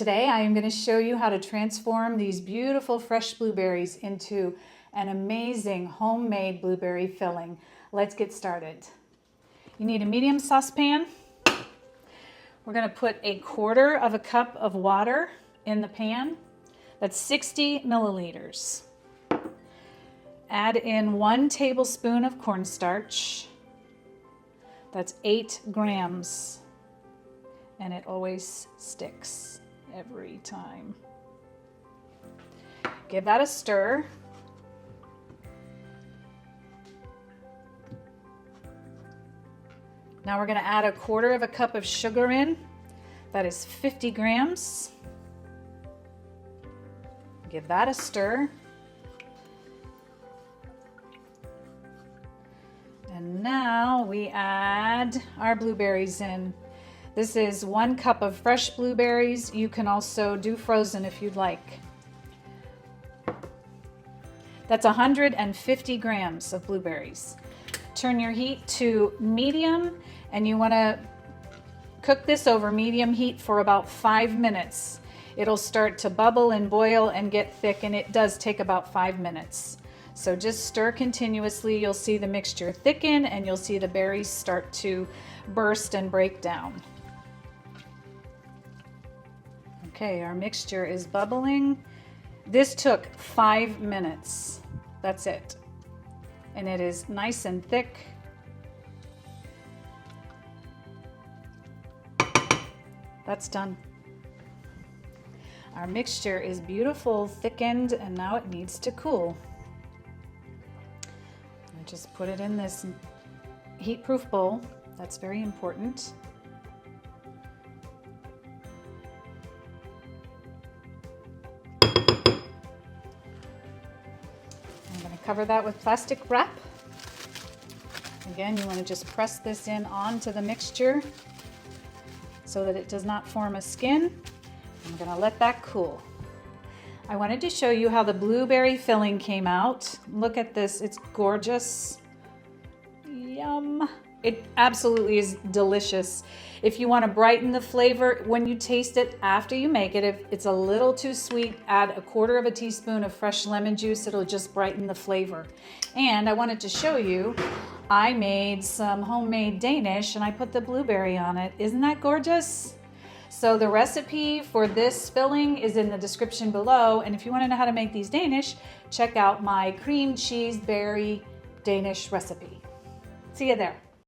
Today I am going to show you how to transform these beautiful fresh blueberries into an amazing homemade blueberry filling. Let's get started. You need a medium saucepan. We're going to put 1/4 cup of water in the pan. That's 60 milliliters. Add in 1 tablespoon of cornstarch. That's 8 grams. And it always sticks every time. Give that a stir. Now we're going to add 1/4 cup of sugar in. That is 50 grams. Give that a stir. And now we add our blueberries in. This is 1 cup of fresh blueberries. You can also do frozen if you'd like. That's 150 grams of blueberries. Turn your heat to medium, and you want to cook this over medium heat for about 5 minutes. It'll start to bubble and boil and get thick, and it does take about 5 minutes. So just stir continuously. You'll see the mixture thicken, and you'll see the berries start to burst and break down. Okay, our mixture is bubbling. This took 5 minutes. That's it. And it is nice and thick. That's done. Our mixture is beautiful, thickened, and now it needs to cool. I just put it in this heat-proof bowl. That's very important. I'm going to cover that with plastic wrap. Again, you want to just press this in onto the mixture so that it does not form a skin. I'm going to let that cool. I wanted to show you how the blueberry filling came out. Look at this, it's gorgeous. Yum. It absolutely is delicious. If you want to brighten the flavor when you taste it after you make it, if it's a little too sweet, add 1/4 teaspoon of fresh lemon juice. It'll just brighten the flavor. And I wanted to show you, I made some homemade Danish and I put the blueberry on it. Isn't that gorgeous? So the recipe for this filling is in the description below. And if you want to know how to make these Danish, check out my cream cheese berry Danish recipe. See you there.